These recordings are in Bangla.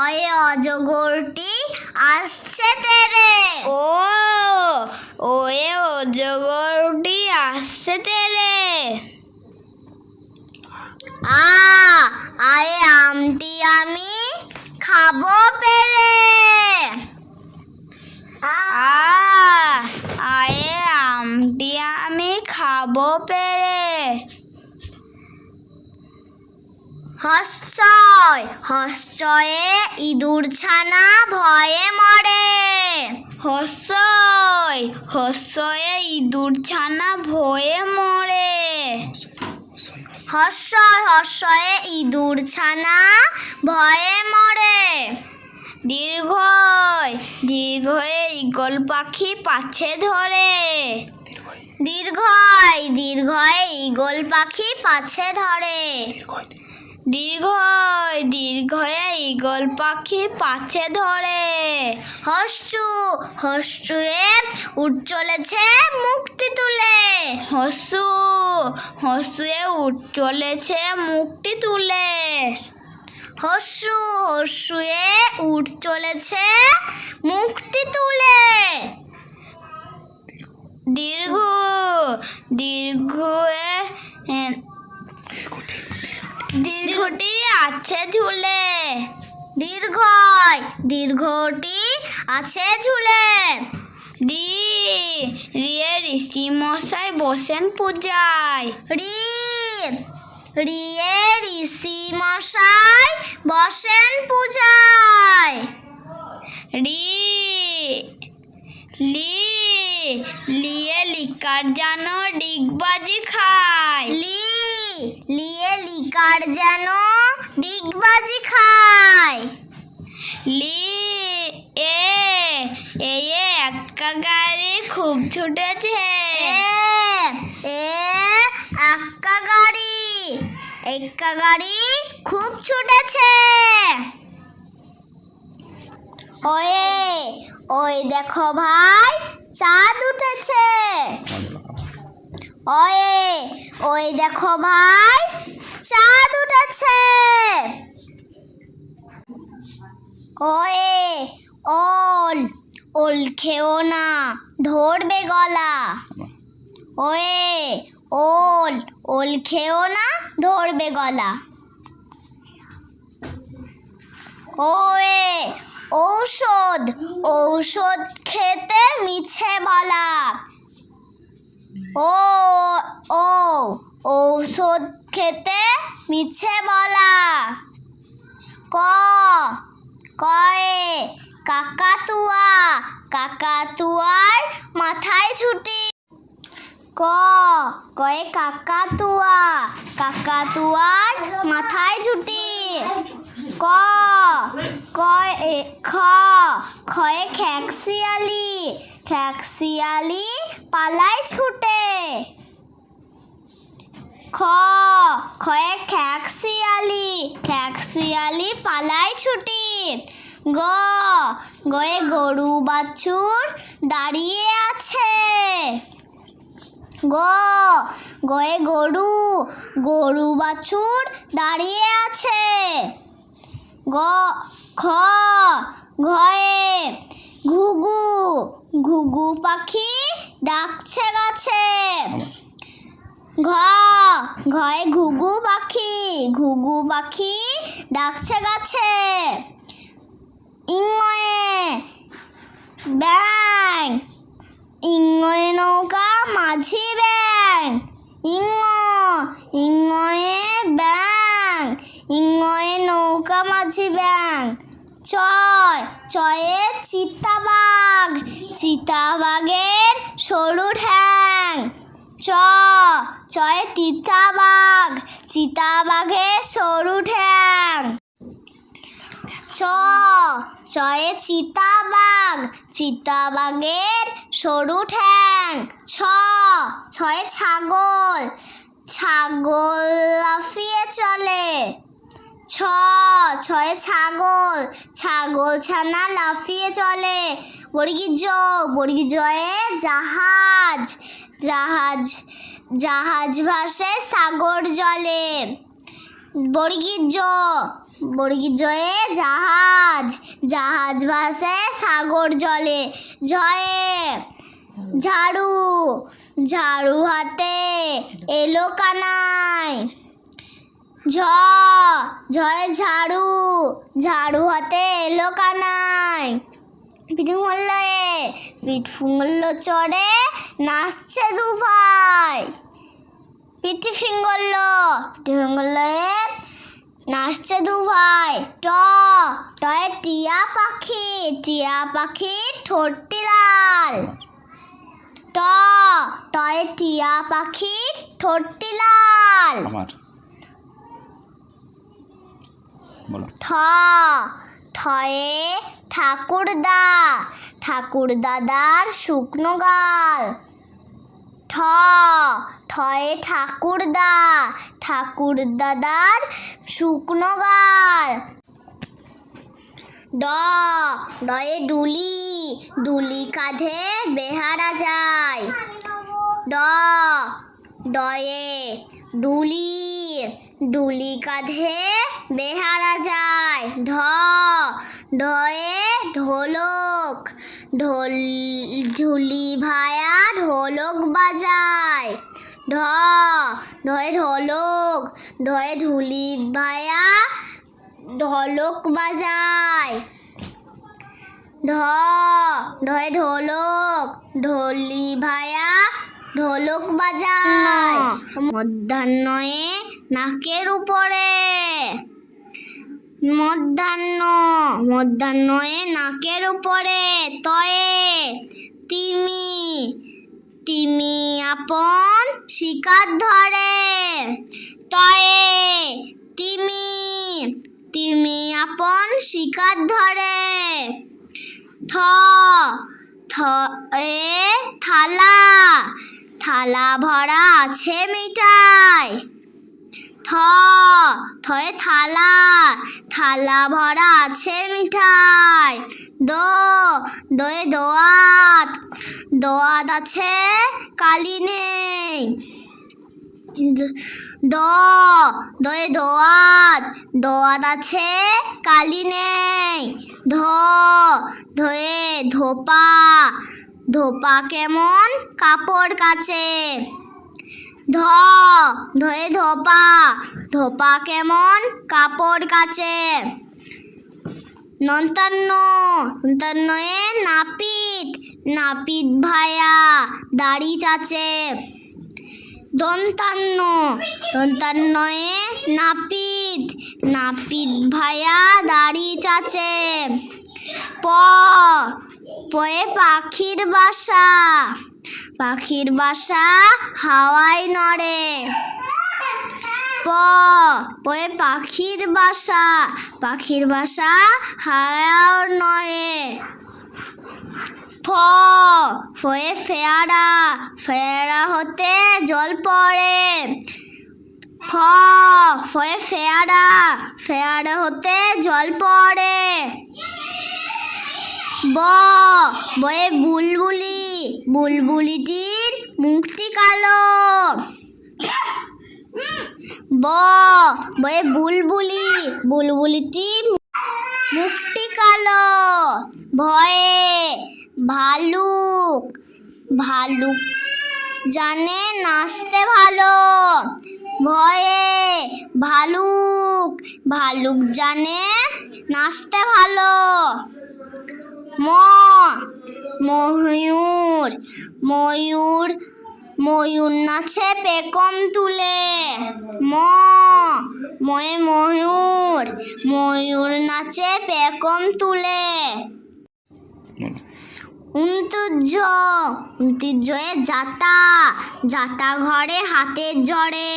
অয়ে অজগরটি আসছে তেরে। ওয়ে অজগরটি আসছে তেরে। আয়ে আমটি আমি খাবো পেরে। আয়ে আমটি আমি খাবো পেরে। হস্যয়ে ইঁদুর ছানা ভয়ে মরে। হস্যয়ে ইঁদুর ছানা ভয়ে মরে। হস্যয়ে ইঁদুর ছানা ভয়ে মরে। দীর্ঘয়ে ঈগল পাখি পাছে ধরে। দীর্ঘয়ে ঈগল পাখি পাছে ধরে। দীর্ঘয়ে ঈগল পাখি পাছে ধরে। হস্যুয়ে উঠ চলেছে মুক্তি তুলে। হস্যুয়ে উঠ চলেছে মুক্তি তুলে। হস্যুয়ে উঠ চলেছে মুক্তি তুলে। দীর্ঘটি আছে ঝুলে। দীর্ঘটি আছে ঝুলে। ঋষি মশাই বসেন পূজায়। ঋষি মশাই বসেন পূজায়। লিয়ে লিকার যেন ডিগবাজি খায়। লিকার যেন ডিগবাজি খায়। এক্কা গাড়ি খুব ছুটেছে। এক্কা গাড়ি খুব ছুটেছে। ওই দেখো ভাই চাঁদ উঠেছে। ওই দেখো ভাই চাঁদ উঠেছে। ওল খেও না ধরবে গলা। ওল খেও না ধরবে গলা। ঔষধ খেতে মিছে বলা। ঔষধ খেতে মিছে বলা। কয়ে কাকাতুয়ার মাথায় ছুটি। কয়ে কাকাতুয়ার মাথায় ছুটি। খয়ে খ্যাকশিয়ালি পালায় ছুটে। খয়ে খ্যাকশিয়ালি পালায় ছুটি। গয়ে গরু বাছুর দাঁড়িয়ে আছে। গয়ে গরু বাছুর দাঁড়িয়ে আছে। ঘয়ে ঘুঘু পাখি ডাকছে গাছে। ঘয়ে ঘুঘু পাখি ডাকছে গাছে। ইংয়ে নৌকা মাঝি ব্যাং। ইংয়ে নৌকা মাঝি ব্যাং। চয়ে চিতাবাঘের সরু ঠ্যাং। চয়ে চিতাবাঘের সরু ঠ্যাং। চয়ে চিতাবাঘের সরু ঠ্যাং। ছয়ে ছাগল লাফিয়ে চলে। ছয়ে ছাগল ছানা লাফিয়ে চলে। বর্গীজয়ে জাহাজ ভাসে সাগর জলে। বর্গীর জ, বর্গীর জয়ে জাহাজ, জাহাজ ভাসে সাগর জলে। ঝয়ে ঝাড়ু, ঝাড়ু হাতে এলো কানাই। ঝয়ে ঝাড়ু, ঝাড়ু হাতে এলো কানাই। পিঠ ফুঙল এ, পিঠ ফুঙল চড়ে নাচছে দু ভাই। পিঠি ফিঙ্গল, পিঠি ফিঙ্গল এ নাচছে দু ভাই। টয়ে টিয়া পাখি, টিয়া পাখি ঠোঁটটি লাল। টয়ে টিয়া পাখির ঠোঁটটি লাল। ঠয়ে ঠাকুরদা, ঠাকুর দাদার শুকনো গাল। ঠয়ে ঠাকুরদা, ঠাকুর দাদার শুকনো গাল। ডয়ে ডুলি, ডুলি কাঁধে বেহারা যায়। ডয়ে ডুলি, ডুলি কাঁধে বেহারা যায়। ঢয়ে ঢোলক, ঢুলি ভায়া ঢোলক বাজায়। ঢয়ে ঢোলক, ঢয়ে ঢুলি ভায়া ঢোলক বাজায়। ঢয়ে ঢোলক, ঢুলি ভায়া ঢোলক বাজায়। মধ্যাহ্নয়ে নাকের উপরে, মধ্যাহ্নয়ে নাকের উপরে। তয়ে তিমি, তিমি আপন শিকার ধরে। তয়ে তিমি, তিমি আপন শিকার ধরে। থয়ে থালা, থালা ভরা আছে মিঠাই। থয়ে থালা, থালা ভরা আছে মিঠাই। দয়ে দোয়াত, দোয়াত আছে কালি নেই। দয়ে দোয়াত, দোয়াত আছে কালি নেই। ধয়ে ধোপা, ধোপা কেমন কাপড় কাচে। ধয়ে ধোপা, ধোপা কেমন কাপড় কাচে। নন্তান্নয়ে নাপিত, নাপিত ভায়া দাড়ি চাচে। দন্তান্নয়ে নাপিত, নাপিত ভায়া দাড়ি চাচে। পয়ে পাখির বাসা, পাখির বাসা হাওয়ায় নড়ে। পয়ে পাখির বাসা, পাখির বাসা হাওয়ায় নড়ে। ফয়ে ফেয়ারা, ফেয়ারা হতে জল পড়ে। ফয়ে ফেয়ারা, ফেয়ারা হতে জল পড়ে। বয়ে বুলবুলি, বুলবুলিটির মুখটি কালো। বয়ে বুলবুলি, বুলবুলিটির মুখটি কালো। ভয়ে ভালুক, ভালুক জানে নাচতে ভালো। ভয়ে ভালুক, ভালুক জানে নাচতে ভালো। ময়ূর, ময়ূর, ময়ূর নাচে পেখম তুলে। ময়ে ময়ূর, ময়ূর নাচে পেখম তুলে। উনতির্যয়ে যাতা, যাতা ঘরে হাতের জড়ে।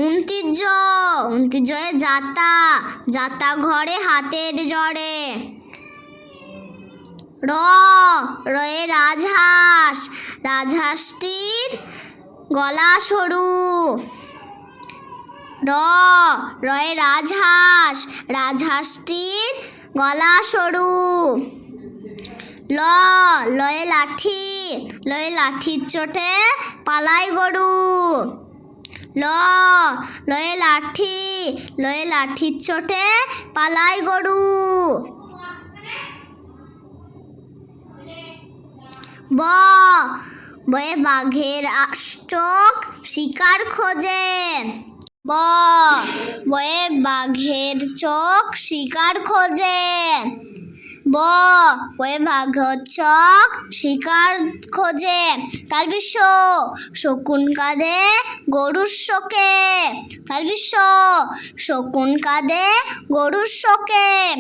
উনতির্যয়ে যাতা, যাতা ঘরে হাতের জড়ে। রয়ে রাজহাঁস, রাজহাঁসটির গলা সরু। রয়ে রাজহাঁস, রাজহাঁসটির গলা সরু। লয়ে লাঠি, লয়ে লাঠির চোটে পালাই গরু। লয়ে লাঠি, লয়ে লাঠির চোটে পালায় গরু। বয়ে বাঘের চোখ শিকার খোঁজে। বয়ে বাঘের চোখ শিকার খোঁজে। বয়ে বাঘের চোখ শিকার খোঁজে। তালবিশ্ব শকুন কাঁদে গরুর শোকে। তালবিশ্ব শকুন কাঁদে গরুর শোকে।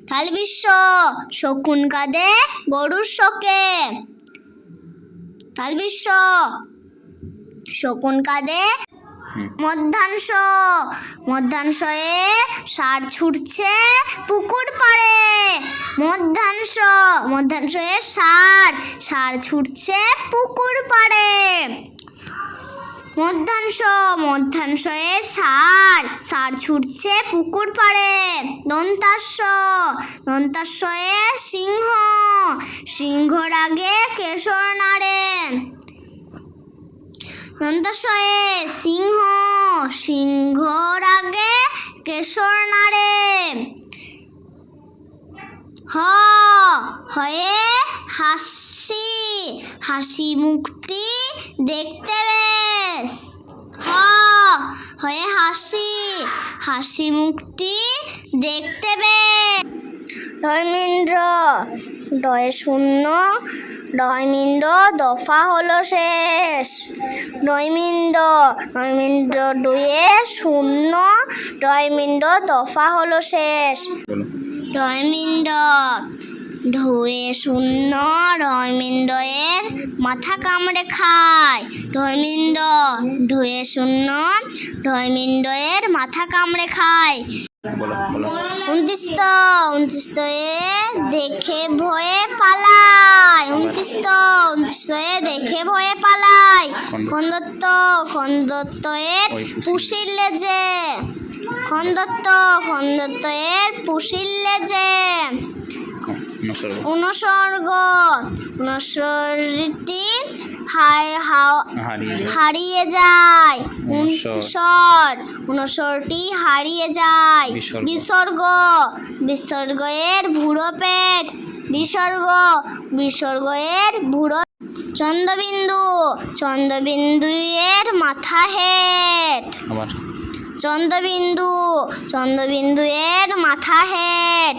তালবিশ্ব শকুন কাঁদে গরুর শোকে। তালবিশ্ব শকুন কাঁদে। মধ্যাংশ, মধ্যাংশয়ে ষাঁড় ছুটছে পুকুর পাড়ে। মধ্যাংশ, মধ্যাংশয়ে ষাঁড় ছুটছে পুকুর পাড়ে। মধ্যাংশ, মধ্যাংশয়ে ষাঁড় ছুটছে পুকুর পাড়ে। দন্তাস্ব, দন্তাস্বয়ে সিংহ রাগে কেশর নাড়ে। দন্তাস্বয়ে সিংহ রাগে কেশর নাড়ে। হয়ে হাসি মুখটি দেখতে বেশ। হয়ে হাসি মুখটি দেখতে বেশ। ডয়মিন্দ্র, ডয়ে শূন্য, ডয়মিন্দ্র দফা হলো শেষ। ডয়মিন্দ্র দুয়ে শূন্য, ডয়মিন্দ্র দফা হলো শেষ। ডয়মিন্দ্র ধুয়ে শূন্য, ডয়মিন্দ্রের মাথা কামড়ে খায়। ডয়মিন্দ্র ধুয়ে শূন্য, ডয়মিন্দ্রের মাথা কামড়ে খায়। 29 দেখে ভয়ে পালায়। 29 দেখে ভয়ে পালায়। খন্দত্তের পুষির লেজে। খন্দত্তের পুষির লেজে। অনুসর্গটি হারিয়ে যায়। অনুসরটি হারিয়ে যায়। বিসর্গের ভুড়ো পেট। বিসর্গের ভুড়ো। চন্দ্রবিন্দুয়ের মাথা হেট। চন্দ্রবিন্দুয়ের মাথা হেট।